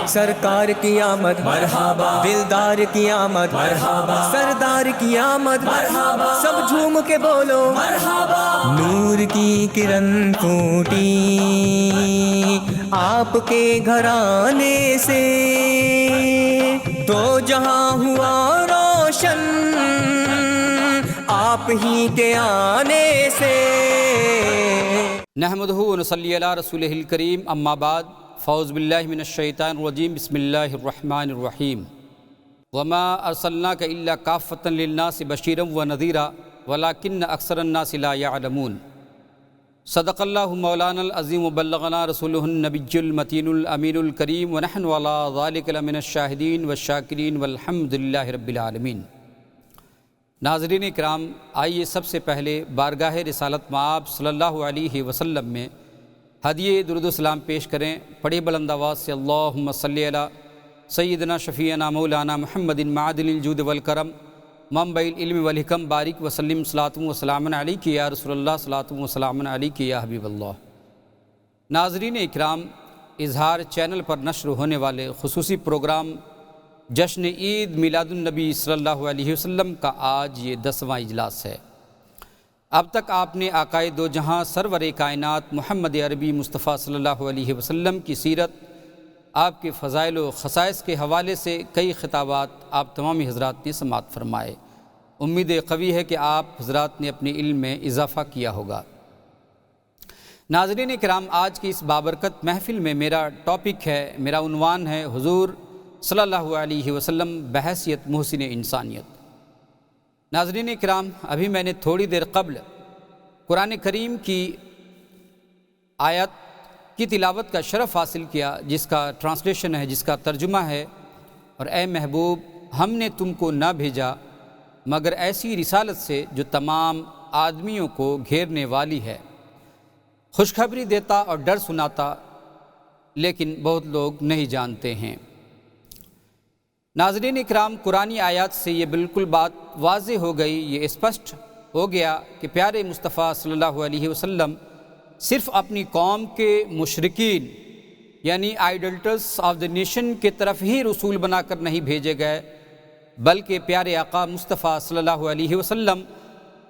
سرکار کی آمد مرحبا، دلدار کی آمد مرحبا، سردار کی آمد مرحبا، سب جھوم کے بولو مرحبا۔ نور کی کرن پھوٹی آپ کے گھرانے سے، تو جہاں ہوا روشن آپ ہی کے آنے سے۔ نحمدہ و نصلی علی رسولہ الکریم، اما بعد، فاعوذ باللہ من الشیطان الرجیم، بسم اللہ الرحمن الرحیم۔ وما ارسلناک الا کافۃ للناس بشیرا ونذیرا ولکن اکثر الناس لا یعلمون۔ صدق اللہ مولانا العظیم وبلغنا رسولہ النبی المتین الامین الکریم، ونحن علی ذلک لمن الشاہدین والشاکرین والحمد للہ رب العالمین۔ ناظرین اکرام، آئیے سب سے پہلے بارگاہ رسالت مآب صلی اللہ علیہ وسلم میں ہدیہ درود و سلام پیش کریں۔ پڑھی بلند آواز سے اللہم صلی علی سیدنا شفیعنا مولانا محمد معدن الجود والکرم، منبع العلم والحکم، بارک وسلم صلاۃ و سلام علیک یا رسول اللہ، صلاۃ و سلام علیک یا حبیب اللہ۔ ناظرین اکرام، اظہار چینل پر نشر ہونے والے خصوصی پروگرام جشن عید میلاد النبی صلی اللہ علیہ وسلم کا آج یہ 10واں اجلاس ہے۔ اب تک آپ نے آقائے دو جہاں سرور کائنات محمد عربی مصطفیٰ صلی اللہ علیہ وسلم کی سیرت، آپ کے فضائل و خصائص کے حوالے سے کئی خطابات آپ تمامی حضرات نے سماعت فرمائے۔ امید قوی ہے کہ آپ حضرات نے اپنے علم میں اضافہ کیا ہوگا۔ ناظرین کرام، آج کی اس بابرکت محفل میں میرا ٹاپک ہے، میرا عنوان ہے حضور صلی اللہ علیہ وسلم بحیثیت محسن انسانیت۔ ناظرین کرام، ابھی میں نے تھوڑی دیر قبل قرآن کریم کی آیت کی تلاوت کا شرف حاصل کیا، جس کا ٹرانسلیشن ہے، جس کا ترجمہ ہے، اور اے محبوب، ہم نے تم کو نہ بھیجا مگر ایسی رسالت سے جو تمام آدمیوں کو گھیرنے والی ہے، خوشخبری دیتا اور ڈر سناتا، لیکن بہت لوگ نہیں جانتے ہیں۔ ناظرین اکرام، قرآنی آیات سے یہ بالکل بات واضح ہو گئی، یہ اسپشٹ ہو گیا کہ پیارے مصطفیٰ صلی اللہ علیہ وسلم صرف اپنی قوم کے مشرکین یعنی آئیڈلٹرس آف دا نیشن کی طرف ہی رسول بنا کر نہیں بھیجے گئے، بلکہ پیارے آقا مصطفیٰ صلی اللہ علیہ وسلم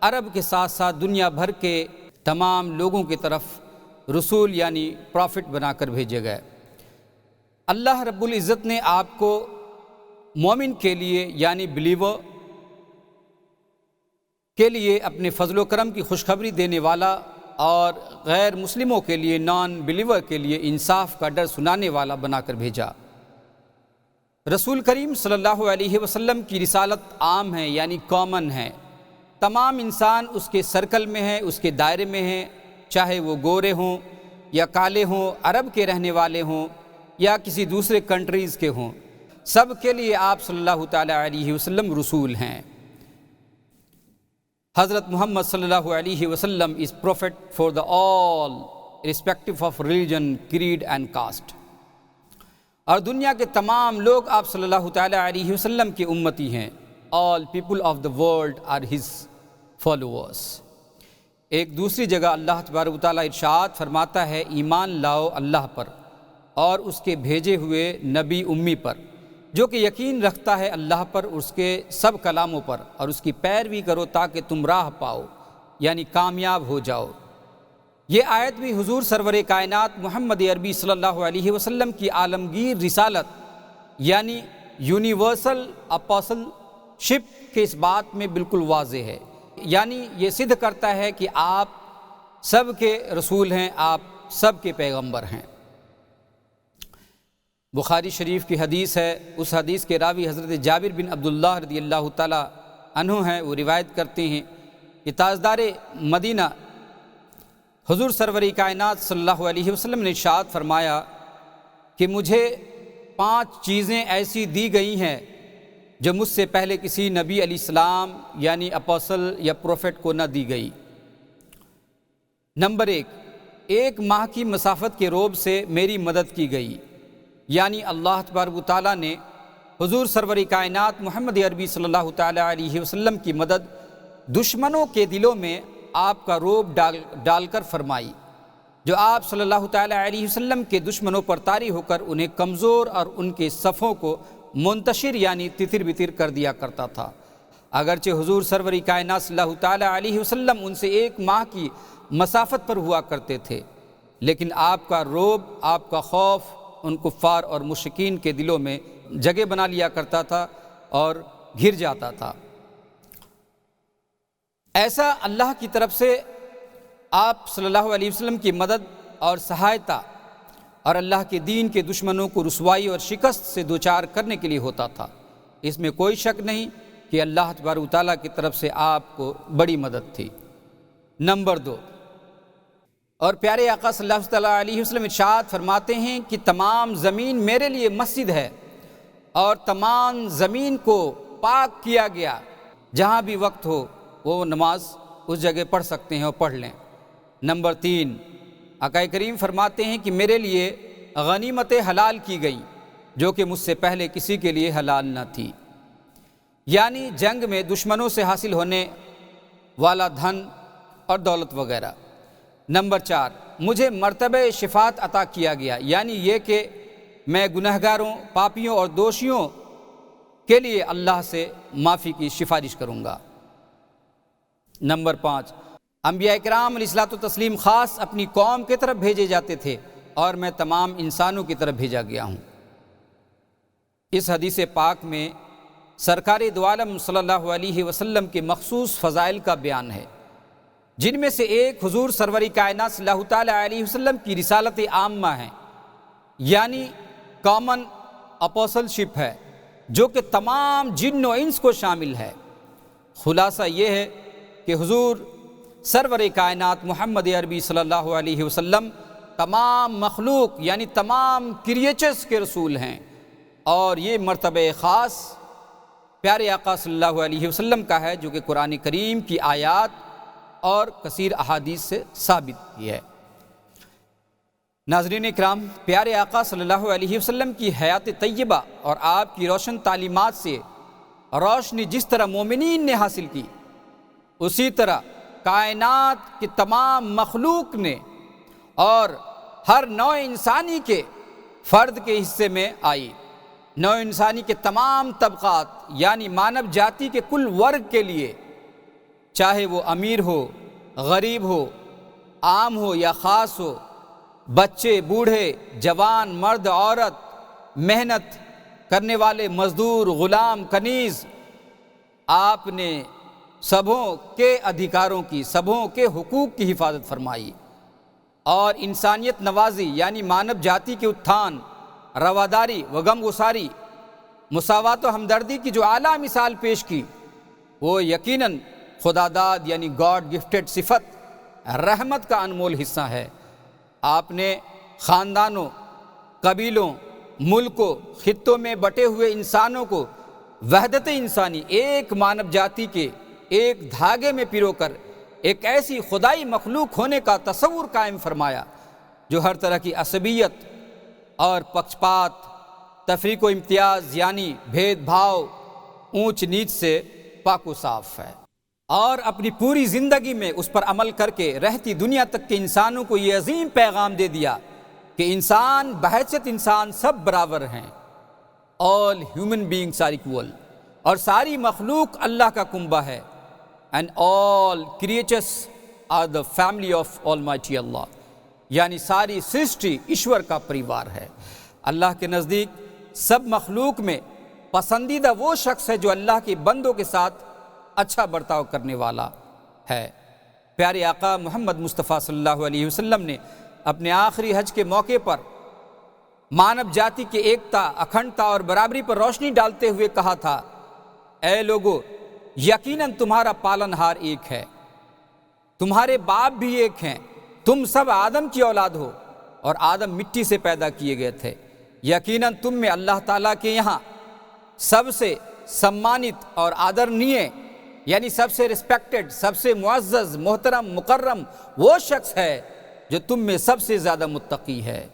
عرب کے ساتھ ساتھ دنیا بھر کے تمام لوگوں کی طرف رسول یعنی پرافٹ بنا کر بھیجے گئے۔ اللہ رب العزت نے آپ کو مومن کے لیے یعنی بلیور کے لیے اپنے فضل و کرم کی خوشخبری دینے والا، اور غیر مسلموں کے لیے، نان بلیور کے لیے انصاف کا ڈر سنانے والا بنا کر بھیجا۔ رسول کریم صلی اللہ علیہ وسلم کی رسالت عام ہے یعنی کامن ہے، تمام انسان اس کے سرکل میں ہے، اس کے دائرے میں ہیں، چاہے وہ گورے ہوں یا کالے ہوں، عرب کے رہنے والے ہوں یا کسی دوسرے کنٹریز کے ہوں، سب کے لیے آپ صلی اللہ تعالیٰ علیہ وسلم رسول ہیں۔ حضرت محمد صلی اللہ علیہ وسلم is prophet for the all irrespective of religion, creed and caste۔ اور دنیا کے تمام لوگ آپ صلی اللہ تعالیٰ علیہ وسلم کے امتی ہیں۔ all people of the world are his followers۔ ایک دوسری جگہ اللہ تبارک و تعالیٰ ارشاد فرماتا ہے، ایمان لاؤ اللہ پر اور اس کے بھیجے ہوئے نبی امی پر، جو کہ یقین رکھتا ہے اللہ پر، اس کے سب کلاموں پر، اور اس کی پیروی کرو تاکہ تم راہ پاؤ یعنی کامیاب ہو جاؤ۔ یہ آیت بھی حضور سرور کائنات محمد عربی صلی اللہ علیہ وسلم کی عالمگیر رسالت یعنی یونیورسل اپوسل شپ کے اس بات میں بالکل واضح ہے، یعنی یہ سدھ کرتا ہے کہ آپ سب کے رسول ہیں، آپ سب کے پیغمبر ہیں۔ بخاری شریف کی حدیث ہے، اس حدیث کے راوی حضرت جابر بن عبداللہ رضی اللہ تعالیٰ عنہ ہیں۔ وہ روایت کرتے ہیں کہ تاجدار مدینہ حضور سرور کائنات صلی اللہ علیہ وسلم نے ارشاد فرمایا کہ مجھے 5 چیزیں ایسی دی گئی ہیں جو مجھ سے پہلے کسی نبی علیہ السلام یعنی اپوسل یا پروفٹ کو نہ دی گئی۔ نمبر 1 ماہ کی مسافت کے روب سے میری مدد کی گئی، یعنی اللہ تبارک و تعالیٰ نے حضور سرور کائنات محمد عربی صلی اللہ تعالیٰ علیہ وسلم کی مدد دشمنوں کے دلوں میں آپ کا روب ڈال کر فرمائی، جو آپ صلی اللہ تعالیٰ علیہ وسلم کے دشمنوں پر طاری ہو کر انہیں کمزور اور ان کے صفوں کو منتشر یعنی تتر بتر کر دیا کرتا تھا۔ اگرچہ حضور سرور کائنات صلی اللہ تعالیٰ علیہ وسلم ان سے 1 ماہ کی مسافت پر ہوا کرتے تھے، لیکن آپ کا رعب، آپ کا خوف ان کفار اور مشرکین کے دلوں میں جگہ بنا لیا کرتا تھا اور گھر جاتا تھا۔ ایسا اللہ کی طرف سے آپ صلی اللہ علیہ وسلم کی مدد اور سہایتا اور اللہ کے دین کے دشمنوں کو رسوائی اور شکست سے دوچار کرنے کے لیے ہوتا تھا۔ اس میں کوئی شک نہیں کہ اللہ تبارک و تعالیٰ کی طرف سے آپ کو بڑی مدد تھی۔ نمبر 2، اور پیارے آقا صلی اللہ علیہ وسلم ارشاد فرماتے ہیں کہ تمام زمین میرے لیے مسجد ہے اور تمام زمین کو پاک کیا گیا، جہاں بھی وقت ہو وہ نماز اس جگہ پڑھ سکتے ہیں اور پڑھ لیں۔ نمبر 3، آقا کریم فرماتے ہیں کہ میرے لیے غنیمتیں حلال کی گئیں جو کہ مجھ سے پہلے کسی کے لیے حلال نہ تھی، یعنی جنگ میں دشمنوں سے حاصل ہونے والا دھن اور دولت وغیرہ۔ نمبر 4، مجھے مرتبہ شفاعت عطا کیا گیا، یعنی یہ کہ میں گنہگاروں، پاپیوں اور دوشیوں کے لیے اللہ سے معافی کی سفارش کروں گا۔ نمبر 5، انبیاء کرام علیہ الصلوۃ والتسلیم خاص اپنی قوم کی طرف بھیجے جاتے تھے اور میں تمام انسانوں کی طرف بھیجا گیا ہوں۔ اس حدیث پاک میں سرکار دو عالم صلی اللہ علیہ وسلم کے مخصوص فضائل کا بیان ہے، جن میں سے ایک حضور سرور کائنات صلی اللہ تعالیٰ علیہ وسلم کی رسالت عامہ ہے، یعنی کامن اپوسلشپ ہے، جو کہ تمام جن و انس کو شامل ہے۔ خلاصہ یہ ہے کہ حضور سرور کائنات محمد عربی صلی اللہ علیہ وسلم تمام مخلوق یعنی تمام کریچرز کے رسول ہیں، اور یہ مرتبہ خاص پیارے آقا صلی اللہ علیہ وسلم کا ہے، جو کہ قرآن کریم کی آیات اور کثیر احادیث سے ثابت کی ہے۔ ناظرین اکرام، پیارے آقا صلی اللہ علیہ وسلم کی حیات طیبہ اور آپ کی روشن تعلیمات سے روشنی جس طرح مومنین نے حاصل کی، اسی طرح کائنات کی تمام مخلوق نے اور ہر نوع انسانی کے فرد کے حصے میں آئی۔ نوع انسانی کے تمام طبقات یعنی مانو جاتی کے کل ورگ کے لیے، چاہے وہ امیر ہو، غریب ہو، عام ہو یا خاص ہو، بچے، بوڑھے، جوان، مرد، عورت، محنت کرنے والے، مزدور، غلام، کنیز، آپ نے سبھوں کے ادھیکاروں کی، سبھوں کے حقوق کی حفاظت فرمائی اور انسانیت نوازی یعنی مانو جاتی کے اتھان، رواداری و غم گساری، مساوات و ہمدردی کی جو اعلیٰ مثال پیش کی، وہ یقیناً خداداد یعنی گاڈ گفٹڈ صفت رحمت کا انمول حصہ ہے۔ آپ نے خاندانوں، قبیلوں، ملکوں، خطوں میں بٹے ہوئے انسانوں کو وحدت انسانی، ایک مانو جاتی کے ایک دھاگے میں پیرو کر ایک ایسی خدائی مخلوق ہونے کا تصور قائم فرمایا جو ہر طرح کی عصبیت اور پکشپات، تفریق و امتیاز یعنی بھید بھاؤ، اونچ نیچ سے پاک و صاف ہے، اور اپنی پوری زندگی میں اس پر عمل کر کے رہتی دنیا تک کے انسانوں کو یہ عظیم پیغام دے دیا کہ انسان بحیثیت انسان سب برابر ہیں، all human beings are equal، اور ساری مخلوق اللہ کا کنبہ ہے، and all creatures are the family of Almighty Allah، یعنی ساری سرشٹی ایشور کا پریوار ہے۔ اللہ کے نزدیک سب مخلوق میں پسندیدہ وہ شخص ہے جو اللہ کے بندوں کے ساتھ اچھا برتاؤ کرنے والا ہے۔ پیارے آقا محمد مصطفیٰ صلی اللہ علیہ وسلم نے اپنے آخری حج کے موقع پر مانو جاتی کے ایکتا، اکھنڈتا اور برابری پر روشنی ڈالتے ہوئے کہا تھا، اے لوگو، یقیناً تمہارا پالن ہار ایک ہے، تمہارے باپ بھی ایک ہیں، تم سب آدم کی اولاد ہو اور آدم مٹی سے پیدا کیے گئے تھے، یقیناً تم میں اللہ تعالیٰ کے یہاں سب سے سمانت اور آدرنیہ یعنی سب سے رسپیکٹڈ، سب سے معزز، محترم، مکرم وہ شخص ہے جو تم میں سب سے زیادہ متقی ہے،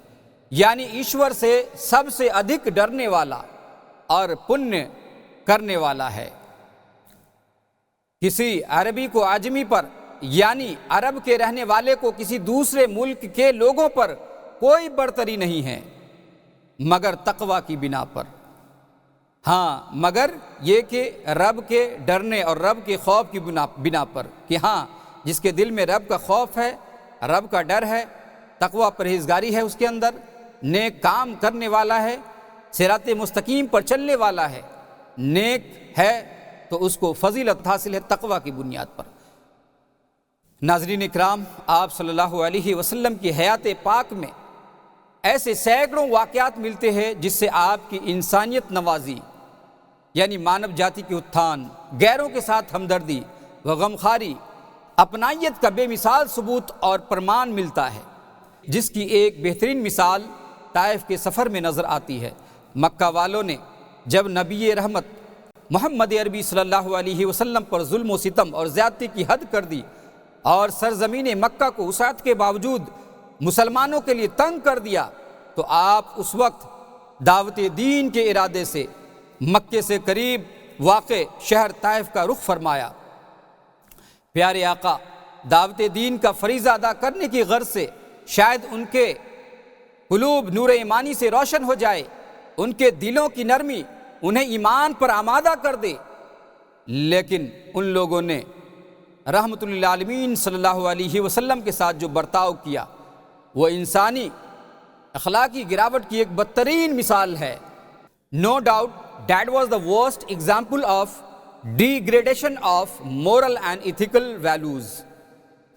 یعنی ایشور سے سب سے ادھک ڈرنے والا اور پنیہ کرنے والا ہے۔ کسی عربی کو عجمی پر یعنی عرب کے رہنے والے کو کسی دوسرے ملک کے لوگوں پر کوئی برتری نہیں ہے مگر تقوی کی بنا پر۔ ہاں مگر یہ کہ رب کے ڈرنے اور رب کے خوف کی بنا پر، کہ ہاں جس کے دل میں رب کا خوف ہے، رب کا ڈر ہے، تقوی پرہیزگاری ہے اس کے اندر، نیک کام کرنے والا ہے، صراط مستقیم پر چلنے والا ہے، نیک ہے، تو اس کو فضیلت حاصل ہے تقوی کی بنیاد پر۔ ناظرین اکرام، آپ صلی اللہ علیہ وسلم کی حیات پاک میں ایسے سینکڑوں واقعات ملتے ہیں جس سے آپ کی انسانیت نوازی، یعنی مانو جاتی کی اتھان، غیروں کے ساتھ ہمدردی و غمخواری، اپنائیت کا بے مثال ثبوت اور پرمان ملتا ہے، جس کی ایک بہترین مثال طائف کے سفر میں نظر آتی ہے۔ مکہ والوں نے جب نبی رحمت محمد عربی صلی اللہ علیہ وسلم پر ظلم و ستم اور زیادتی کی حد کر دی اور سرزمین مکہ کو وسعت کے باوجود مسلمانوں کے لیے تنگ کر دیا، تو آپ اس وقت دعوت دین کے ارادے سے مکے سے قریب واقع شہر طائف کا رخ فرمایا۔ پیارے آقا دعوت دین کا فریضہ ادا کرنے کی غرض سے شاید ان کے قلوب نور ایمانی سے روشن ہو جائے، ان کے دلوں کی نرمی انہیں ایمان پر آمادہ کر دے، لیکن ان لوگوں نے رحمت للعالمین صلی اللہ علیہ وسلم کے ساتھ جو برتاؤ کیا وہ انسانی اخلاقی گراوٹ کی ایک بدترین مثال ہے۔ No doubt that was the worst example of degradation of moral and ethical values۔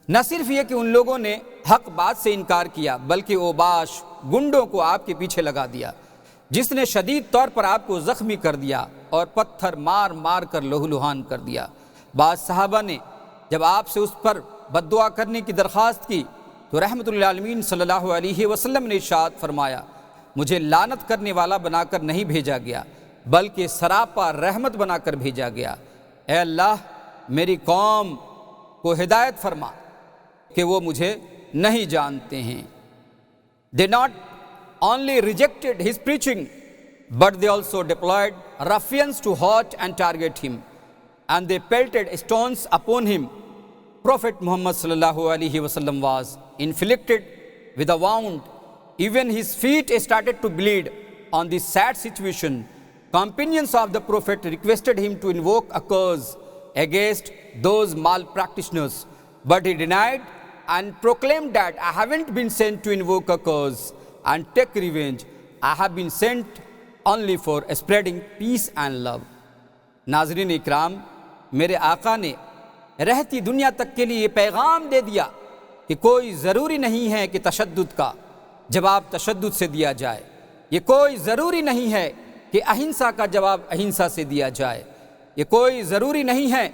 نہ صرف یہ کہ ان لوگوں نے حق بات سے انکار کیا، بلکہ اوباش گنڈوں کو آپ کے پیچھے لگا دیا، جس نے شدید طور پر آپ کو زخمی کر دیا اور پتھر مار مار کر لہو لہان کر دیا۔ بعض صحابہ نے جب آپ سے اس پر بد دعا کرنے کی درخواست کی تو رحمت للعالمین صلی اللہ علیہ وسلم نے ارشاد فرمایا، مجھے لعنت کرنے والا بنا کر نہیں بھیجا گیا بلکہ سراپا رحمت بنا کر بھیجا گیا۔ اے اللہ میری قوم کو ہدایت فرما کہ وہ مجھے نہیں جانتے ہیں۔ They not only rejected his preaching but they also deployed ruffians to hurt and target him, and they pelted stones upon him۔ Prophet Muhammad sallallahu alaihi wasallam was inflicted with a wound. Even his feet started to bleed. On this sad situation, companions of the Prophet requested him to invoke a curse against those malpractitioners, but he denied and proclaimed that I haven't been sent to invoke a curse and take revenge. I have been sent only for spreading peace and love۔ ناظرین اکرام، میرے آقا نے رہتی دنیا تک کے لیے یہ پیغام دے دیا کہ کوئی ضروری نہیں ہے کہ تشدد کا جواب تشدد سے دیا جائے، یہ کوئی ضروری نہیں ہے کہ اہنسا کا جواب اہنسا سے دیا جائے، یہ کوئی ضروری نہیں ہے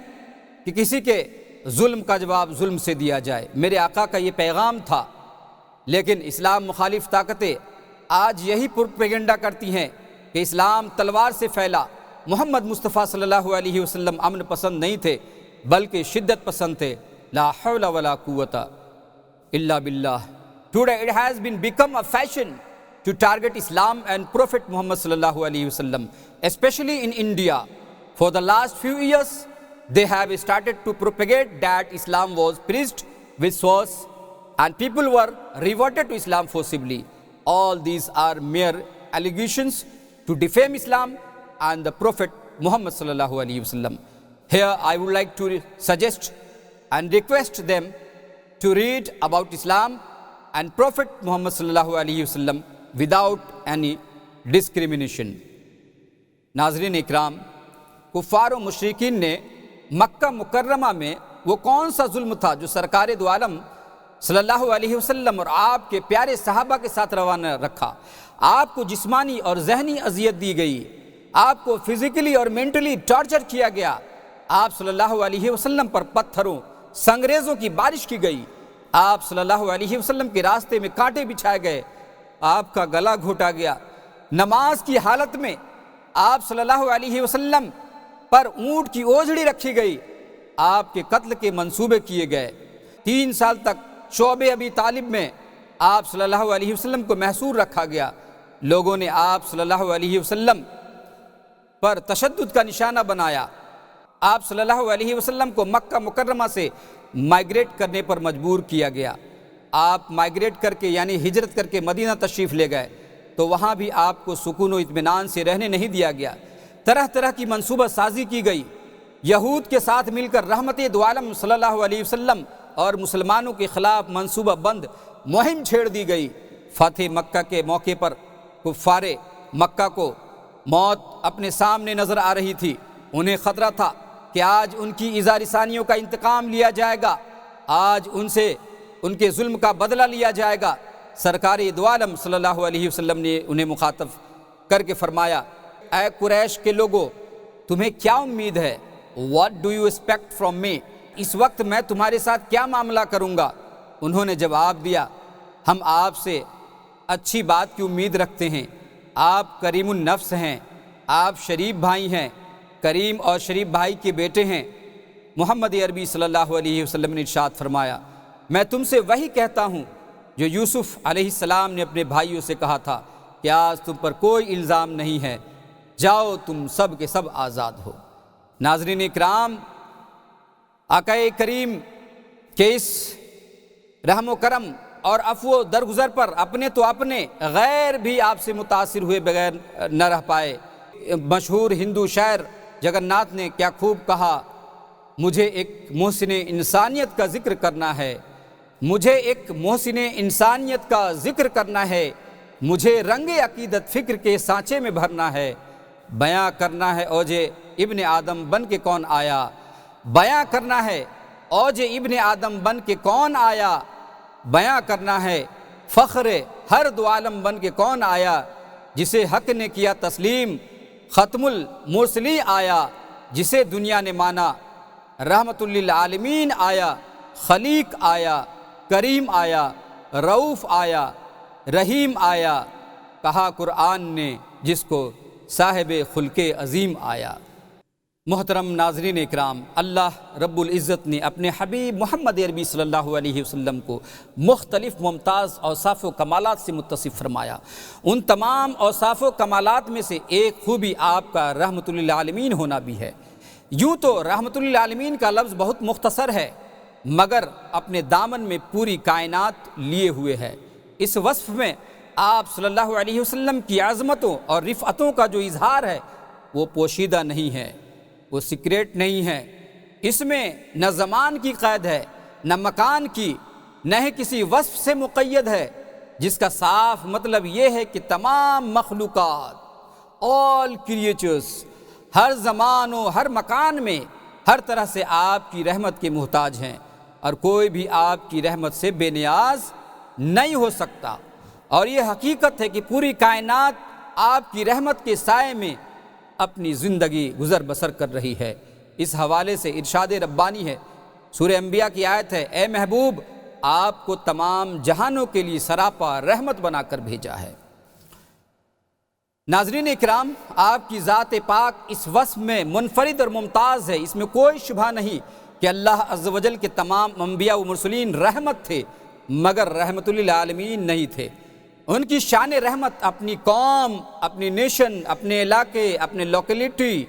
کہ کسی کے ظلم کا جواب ظلم سے دیا جائے۔ میرے آقا کا یہ پیغام تھا، لیکن اسلام مخالف طاقتیں آج یہی پروپیگنڈا کرتی ہیں کہ اسلام تلوار سے پھیلا۔ محمد مصطفیٰ صلی اللہ علیہ وسلم امن پسند نہیں تھے بلکہ شدت پسند تھے۔ لا حول ولا قوت الا باللہ۔ Today it has been become a fashion to target Islam and Prophet Muhammad sallallahu alaihi wasallam, especially in India. For the last few years, they have started to propagate that Islam was preached with force and people were reverted to Islam forcibly. All these are mere allegations to defame Islam and the Prophet Muhammad sallallahu alaihi wasallam. Here I would like to suggest and request them to read about Islam and Prophet Muhammad sallallahu alaihi wasallam without any discrimination۔ ناظرین اکرام، کفار و مشرکین نے مکہ مکرمہ میں وہ کون سا ظلم تھا جو سرکار دو عالم صلی اللہ علیہ وسلم اور آپ کے پیارے صحابہ کے ساتھ روانہ رکھا؟ آپ کو جسمانی اور ذہنی اذیت دی گئی، آپ کو فزیکلی اور مینٹلی ٹارچر کیا گیا، آپ صلی اللہ علیہ وسلم پر پتھروں سنگریزوں کی بارش کی گئی، آپ صلی اللہ علیہ وسلم کے راستے میں کانٹے بچھائے گئے، آپ کا گلا گھوٹا گیا، نماز کی حالت میں آپ صلی اللہ علیہ وسلم پر اونٹ کی اوجھڑی رکھی گئی، آپ کے قتل کے منصوبے کیے گئے، 3 سال تک شعبہ ابی طالب میں آپ صلی اللہ علیہ وسلم کو محصور رکھا گیا۔ لوگوں نے آپ صلی اللہ علیہ وسلم پر تشدد کا نشانہ بنایا، آپ صلی اللہ علیہ وسلم کو مکہ مکرمہ سے مائیگریٹ کرنے پر مجبور کیا گیا۔ آپ مائیگریٹ کر کے یعنی ہجرت کر کے مدینہ تشریف لے گئے تو وہاں بھی آپ کو سکون و اطمینان سے رہنے نہیں دیا گیا، طرح طرح کی منصوبہ سازی کی گئی۔ یہود کے ساتھ مل کر رحمت دو عالم صلی اللہ علیہ وسلم اور مسلمانوں کے خلاف منصوبہ بند مہم چھیڑ دی گئی۔ فتح مکہ کے موقع پر کفار مکہ کو موت اپنے سامنے نظر آ رہی تھی، انہیں خطرہ تھا کہ آج ان کی ایذا رسانیوں کا انتقام لیا جائے گا، آج ان سے ان کے ظلم کا بدلہ لیا جائے گا۔ سرکار دو عالم صلی اللہ علیہ وسلم نے انہیں مخاطب کر کے فرمایا، اے قریش کے لوگو، تمہیں کیا امید ہے؟ What do you expect from me؟ اس وقت میں تمہارے ساتھ کیا معاملہ کروں گا؟ انہوں نے جواب دیا، ہم آپ سے اچھی بات کی امید رکھتے ہیں، آپ کریم النفس ہیں، آپ شریف بھائی ہیں، کریم اور شریف بھائی کے بیٹے ہیں۔ محمد عربی صلی اللہ علیہ وسلم نے ارشاد فرمایا، میں تم سے وہی کہتا ہوں جو یوسف علیہ السلام نے اپنے بھائیوں سے کہا تھا کہ آج تم پر کوئی الزام نہیں ہے، جاؤ تم سب کے سب آزاد ہو۔ ناظرین اکرام، آقا کریم کے اس رحم و کرم اور عفو و درگزر پر اپنے تو اپنے غیر بھی آپ سے متاثر ہوئے بغیر نہ رہ پائے۔ مشہور ہندو شاعر جگن ناتھ نے کیا خوب کہا، مجھے ایک محسن انسانیت کا ذکر کرنا ہے، مجھے ایک محسن انسانیت کا ذکر کرنا ہے، مجھے رنگ عقیدت فکر کے سانچے میں بھرنا ہے، بیاں کرنا ہے اوج ابن آدم بن کے کون آیا، بیاں کرنا ہے اوج ابن آدم بن کے کون آیا، بیاں کرنا ہے فخر ہر دو عالم بن کے کون آیا، جسے حق نے کیا تسلیم ختم المرسلی آیا، جسے دنیا نے مانا رحمت للعالمین آیا، خلیق آیا، کریم آیا، رؤوف آیا، رحیم آیا، کہا قرآن نے جس کو صاحب خلق عظیم آیا۔ محترم ناظرین اکرام، اللہ رب العزت نے اپنے حبیب محمد عربی صلی اللہ علیہ وسلم کو مختلف ممتاز اوصاف و کمالات سے متصف فرمایا۔ ان تمام اوصاف و کمالات میں سے ایک خوبی آپ کا رحمت للعالمین ہونا بھی ہے۔ یوں تو رحمت للعالمین کا لفظ بہت مختصر ہے، مگر اپنے دامن میں پوری کائنات لیے ہوئے ہے۔ اس وصف میں آپ صلی اللہ علیہ وسلم کی عظمتوں اور رفعتوں کا جو اظہار ہے وہ پوشیدہ نہیں ہے، وہ سیکریٹ نہیں ہے۔ اس میں نہ زمان کی قید ہے، نہ مکان کی، نہ ہی کسی وصف سے مقید ہے، جس کا صاف مطلب یہ ہے کہ تمام مخلوقات، all creatures، ہر زمان و ہر مکان میں ہر طرح سے آپ کی رحمت کے محتاج ہیں، اور کوئی بھی آپ کی رحمت سے بے نیاز نہیں ہو سکتا۔ اور یہ حقیقت ہے کہ پوری کائنات آپ کی رحمت کے سائے میں اپنی زندگی گزر بسر کر رہی ہے۔ اس حوالے سے ارشاد ربانی ہے، سورہ انبیاء کی آیت ہے، اے محبوب آپ کو تمام جہانوں کے لیے سراپا رحمت بنا کر بھیجا ہے۔ ناظرین اکرام، آپ کی ذات پاک اس وصف میں منفرد اور ممتاز ہے۔ اس میں کوئی شبہ نہیں کہ اللہ عز و جل کے تمام انبیاء و مرسلین رحمت تھے، مگر رحمت للعالمین نہیں تھے۔ ان کی شان رحمت اپنی قوم، اپنی نیشن، اپنے علاقے، اپنے لوکیلٹی،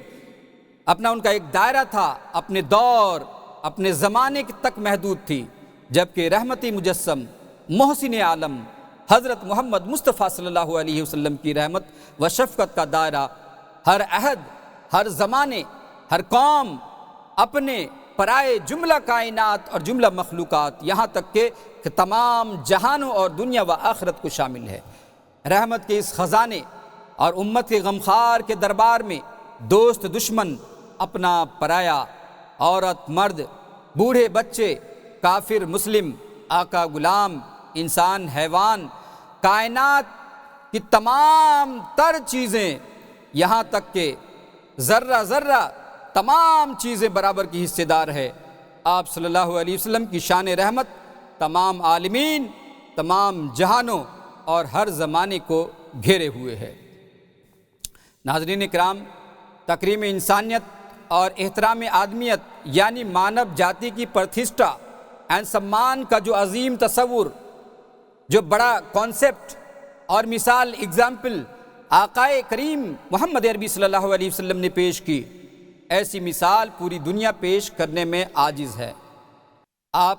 اپنا ان کا ایک دائرہ تھا، اپنے دور، اپنے زمانے تک محدود تھی، جبکہ رحمتی مجسم محسن عالم حضرت محمد مصطفیٰ صلی اللہ علیہ وسلم کی رحمت و شفقت کا دائرہ ہر عہد، ہر زمانے، ہر قوم، اپنے پرائے جملہ کائنات اور جملہ مخلوقات، یہاں تک کہ تمام جہانوں اور دنیا و آخرت کو شامل ہے۔ رحمت کے اس خزانے اور امت کے غمخوار کے دربار میں دوست دشمن، اپنا پرایا، عورت مرد، بوڑھے بچے، کافر مسلم، آقا غلام، انسان حیوان، کائنات کی تمام تر چیزیں، یہاں تک کہ ذرہ ذرہ تمام چیزیں برابر کی حصے دار ہے۔ آپ صلی اللہ علیہ وسلم کی شان رحمت تمام عالمین، تمام جہانوں اور ہر زمانے کو گھیرے ہوئے ہے۔ ناظرین اکرام، تکریم انسانیت اور احترام آدمیت یعنی مانو جاتی کی پرتھشٹا اینڈ سمان کا جو عظیم تصور، جو بڑا کانسیپٹ اور مثال ایگزامپل آقا کریم محمد عربی صلی اللہ علیہ وسلم نے پیش کی، ایسی مثال پوری دنیا پیش کرنے میں عاجز ہے۔ آپ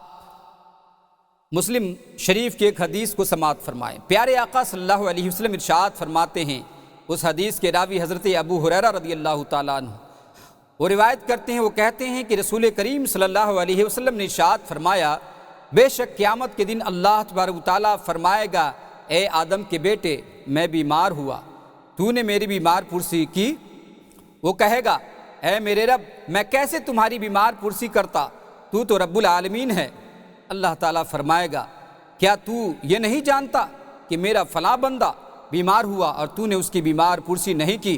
مسلم شریف کی ایک حدیث کو سماعت فرمائیں۔ پیارے آقا صلی اللہ علیہ وسلم ارشاد فرماتے ہیں، اس حدیث کے راوی حضرت ابو ہریرہ رضی اللہ تعالیٰ عنہ وہ روایت کرتے ہیں، وہ کہتے ہیں کہ رسول کریم صلی اللہ علیہ وسلم نے ارشاد فرمایا، بے شک قیامت کے دن اللہ تبارک و تعالیٰ فرمائے گا، اے آدم کے بیٹے، میں بیمار ہوا، تو نے میری بیمار پرسی کی۔ وہ کہے گا، اے میرے رب، میں کیسے تمہاری بیمار پرسی کرتا، تو رب العالمین ہے۔ اللہ تعالیٰ فرمائے گا، کیا تو یہ نہیں جانتا کہ میرا فلاں بندہ بیمار ہوا اور تو نے اس کی بیمار پرسی نہیں کی؟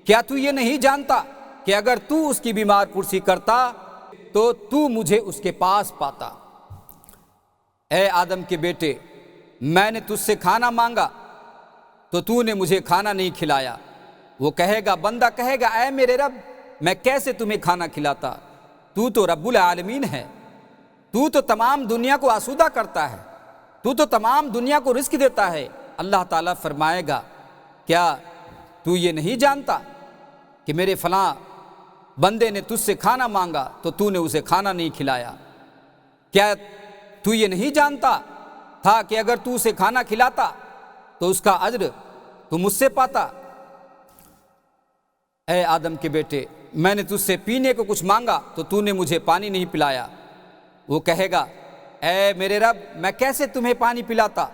کیا تو یہ نہیں جانتا کہ اگر تو اس کی بیمار پرسی کرتا تو تو مجھے اس کے پاس پاتا؟ اے آدم کے بیٹے، میں نے تجھ سے کھانا مانگا تو نے مجھے کھانا نہیں کھلایا۔ وہ کہے گا، بندہ کہے گا، اے میرے رب، میں کیسے تمہیں کھانا کھلاتا، تو رب العالمین ہے، تو تمام دنیا کو آسودہ کرتا ہے، تو تمام دنیا کو رزق دیتا ہے۔ اللہ تعالیٰ فرمائے گا، کیا تو یہ نہیں جانتا کہ میرے فلاں بندے نے تجھ سے کھانا مانگا تو نے اسے کھانا نہیں کھلایا؟ کیا تو یہ نہیں جانتا تھا کہ اگر تو اسے کھانا کھلاتا تو اس کا اجر تو مجھ سے پاتا؟ اے آدم کے بیٹے، میں نے تجھ سے پینے کو کچھ مانگا تو نے مجھے پانی نہیں پلایا۔ وہ کہے گا، اے میرے رب، میں کیسے تمہیں پانی پلاتا،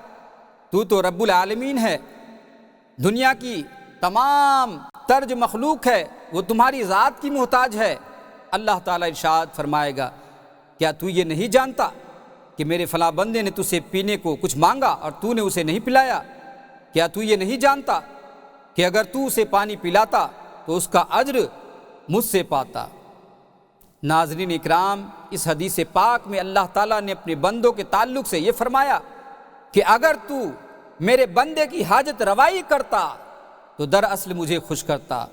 تو رب العالمین ہے، دنیا کی تمام تر جو مخلوق ہے وہ تمہاری ذات کی محتاج ہے۔ اللہ تعالیٰ ارشاد فرمائے گا، کیا تو یہ نہیں جانتا کہ میرے فلاں بندے نے تجھ سے پینے کو کچھ مانگا اور تو نے اسے نہیں پلایا؟ کیا تو یہ نہیں جانتا کہ اگر تو اسے پانی پلاتا تو اس کا اجر مجھ سے پاتا؟ ناظرین اکرام، اس حدیث پاک میں اللہ تعالیٰ نے اپنے بندوں کے تعلق سے یہ فرمایا کہ اگر تو میرے بندے کی حاجت روائی کرتا تو دراصل مجھے خوش کرتا۔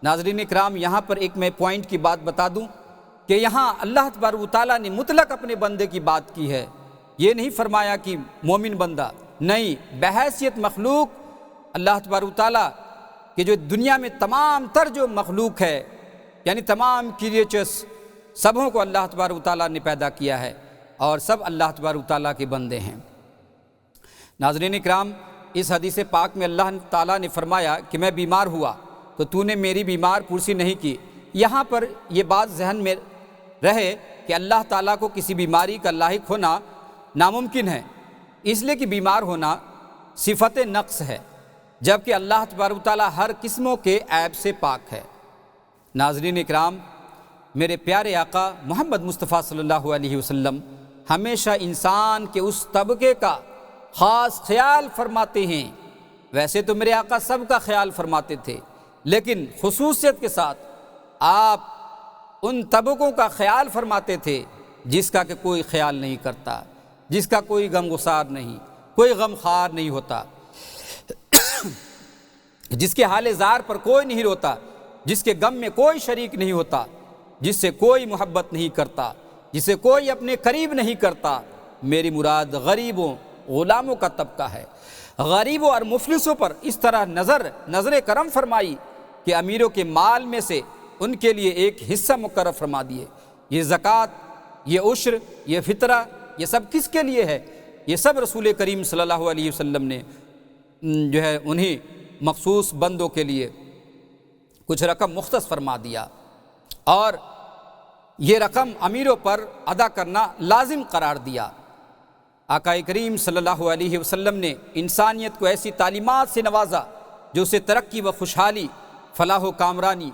ناظرین اکرام، یہاں پر ایک میں پوائنٹ کی بات بتا دوں کہ یہاں اللہ تبارک و تعالیٰ نے مطلق اپنے بندے کی بات کی ہے، یہ نہیں فرمایا کہ مومن بندہ، نہیں، بحیثیت مخلوق اللہ تبارک و تعالیٰ کہ جو دنیا میں تمام تر جو مخلوق ہے، یعنی تمام کریچرز، سبوں کو اللہ تبارک و تعالیٰ نے پیدا کیا ہے اور سب اللہ تبارک و تعالیٰ کے بندے ہیں۔ ناظرین اکرام، اس حدیث پاک میں اللہ تعالیٰ نے فرمایا کہ میں بیمار ہوا تو نے میری بیمار پرسی نہیں کی۔ یہاں پر یہ بات ذہن میں رہے کہ اللہ تعالیٰ کو کسی بیماری کا لاحق ہونا ناممکن ہے، اس لیے کہ بیمار ہونا صفت نقص ہے، جبکہ اللہ تبارک و تعالیٰ ہر قسموں کے عیب سے پاک ہے۔ ناظرین اکرام، میرے پیارے آقا محمد مصطفیٰ صلی اللہ علیہ وسلم ہمیشہ انسان کے اس طبقے کا خاص خیال فرماتے ہیں۔ ویسے تو میرے آقا سب کا خیال فرماتے تھے، لیکن خصوصیت کے ساتھ آپ ان طبقوں کا خیال فرماتے تھے جس کا کہ کوئی خیال نہیں کرتا، جس کا کوئی غم گسار نہیں، کوئی غم خوار نہیں ہوتا، جس کے حال زار پر کوئی نہیں روتا، جس کے غم میں کوئی شریک نہیں ہوتا، جس سے کوئی محبت نہیں کرتا، جسے کوئی اپنے قریب نہیں کرتا۔ میری مراد غریبوں، غلاموں کا طبقہ ہے۔ غریبوں اور مفلسوں پر اس طرح نظر کرم فرمائی کہ امیروں کے مال میں سے ان کے لیے ایک حصہ مقرر فرما دیے۔ یہ زکوٰۃ، یہ عشر، یہ فطرہ، یہ سب کس کے لیے ہے؟ یہ سب رسول کریم صلی اللہ علیہ وسلم نے جو ہے انہی مخصوص بندوں کے لیے کچھ رقم مختص فرما دیا، اور یہ رقم امیروں پر ادا کرنا لازم قرار دیا۔ آقا کریم صلی اللہ علیہ وسلم نے انسانیت کو ایسی تعلیمات سے نوازا جو اسے ترقی و خوشحالی، فلاح و کامرانی،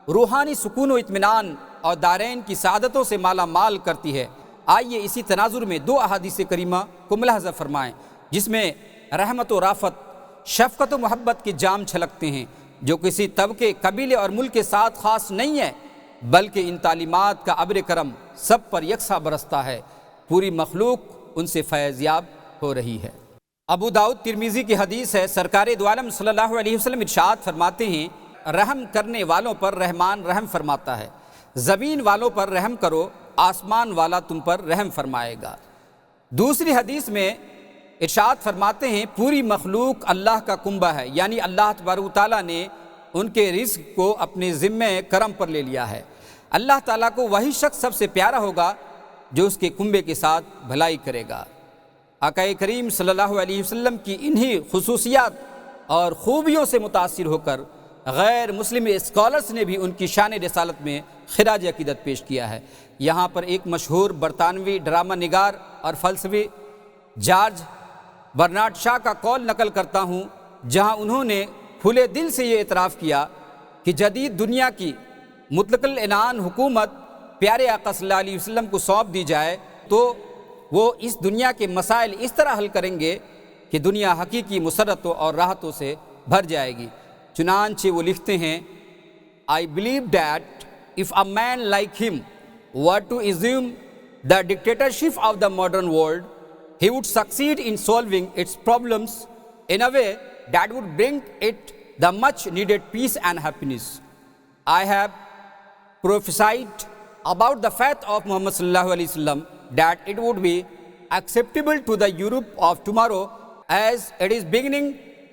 روحانی سکون و اطمینان اور دارین کی سعادتوں سے مالا مال کرتی ہے۔ آئیے اسی تناظر میں دو احادیث کریمہ کو ملاحظہ فرمائیں جس میں رحمت و رافت، شفقت و محبت کے جام چھلکتے ہیں، جو کسی طبقے، قبیلے اور ملک کے ساتھ خاص نہیں ہے، بلکہ ان تعلیمات کا ابر کرم سب پر یکساں برستا ہے، پوری مخلوق ان سے فیض یاب ہو رہی ہے۔ ابو داؤد ترمذی کی حدیث ہے، سرکار دو عالم صلی اللہ علیہ وسلم ارشاد فرماتے ہیں، رحم کرنے والوں پر رحمان رحم فرماتا ہے، زمین والوں پر رحم کرو، آسمان والا تم پر رحم فرمائے گا۔ دوسری حدیث میں ارشاد فرماتے ہیں، پوری مخلوق اللہ کا کنبہ ہے، یعنی اللہ تبارک و تعالیٰ نے ان کے رزق کو اپنے ذمہ کرم پر لے لیا ہے۔ اللہ تعالیٰ کو وہی شخص سب سے پیارا ہوگا جو اس کے کنبے کے ساتھ بھلائی کرے گا۔ آقا کریم صلی اللہ علیہ وسلم کی انہی خصوصیات اور خوبیوں سے متاثر ہو کر غیر مسلم اسکالرز نے بھی ان کی شان رسالت میں خراج عقیدت پیش کیا ہے۔ یہاں پر ایک مشہور برطانوی ڈرامہ نگار اور فلسفی جارج برنارڈ شاہ کا قول نقل کرتا ہوں، جہاں انہوں نے کھلے دل سے یہ اعتراف کیا کہ جدید دنیا کی مطلق العنان حکومت پیارے آقا صلی اللہ علیہ وسلم کو سونپ دی جائے تو وہ اس دنیا کے مسائل اس طرح حل کریں گے کہ دنیا حقیقی مسرتوں اور راحتوں سے بھر جائے گی۔ چنانچہ وہ لکھتے ہیں، I believe that if a man like him were to assume the dictatorship of the modern world, he would succeed in solving its problems in a way that would bring it the much needed peace and happiness. I have prophesied about the faith of Muhammad sallallahu alaihi wasallam that it would be acceptable to the Europe of tomorrow as it is beginning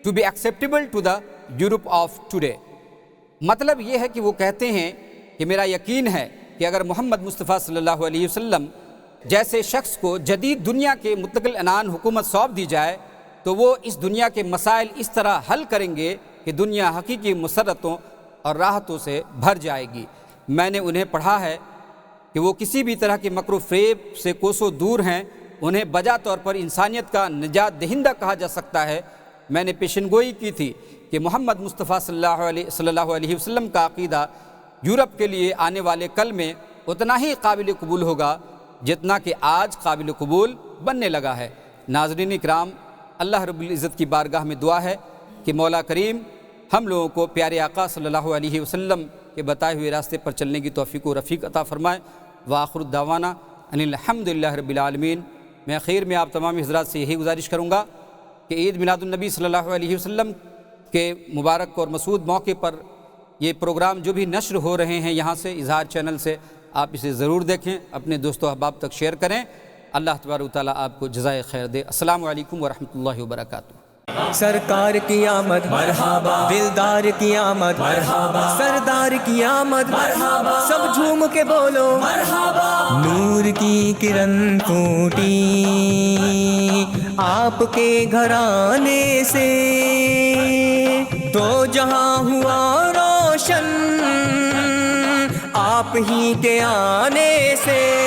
to be acceptable to the Europe of today. مطلب یہ ہے کہ وہ کہتے ہیں کہ میرا یقین ہے کہ اگر محمد مصطفیٰ صلی اللہ علیہ وسلم جیسے شخص کو جدید دنیا کے مطلق العنان حکومت سونپ دی جائے تو وہ اس دنیا کے مسائل اس طرح حل کریں گے کہ دنیا حقیقی مسرتوں اور راحتوں سے بھر جائے گی۔ میں نے انہیں پڑھا ہے کہ وہ کسی بھی طرح کے مکر و فریب سے کوسوں دور ہیں، انہیں بجا طور پر انسانیت کا نجات دہندہ کہا جا سکتا ہے۔ میں نے پیشن گوئی کی تھی کہ محمد مصطفیٰ صلی اللہ علیہ وسلم کا عقیدہ یورپ کے لیے آنے والے کل میں اتنا ہی قابل قبول ہوگا جتنا کہ آج قابل قبول بننے لگا ہے۔ ناظرین اکرام، اللہ رب العزت کی بارگاہ میں دعا ہے کہ مولا کریم ہم لوگوں کو پیارے آقا صلی اللہ علیہ وسلم کے بتائے ہوئے راستے پر چلنے کی توفیق و رفیق عطا فرمائے۔ وآخر الدعوانا ان الحمد للہ رب العالمین۔ میں اخیر میں آپ تمام حضرات سے یہی گزارش کروں گا کہ عید میلاد النبی صلی اللہ علیہ وسلم کے مبارک اور مسعود موقع پر یہ پروگرام جو بھی نشر ہو رہے ہیں یہاں سے اظہار چینل سے، آپ اسے ضرور دیکھیں، اپنے دوست و احباب تک شیئر کریں۔ اللہ تبارک و تعالیٰ آپ کو جزائے خیر دے۔ السلام علیکم ورحمۃ اللہ وبرکاتہ۔ سرکار کی آمد مرحبا، دلدار کی آمد مرحبا، سردار کی آمد مرحبا، سب جھوم کے بولو مرحبا۔ نور کی کرن پھوٹی آپ کے گھرانے سے، تو جہاں ہوا روشن آپ ہی کے آنے سے۔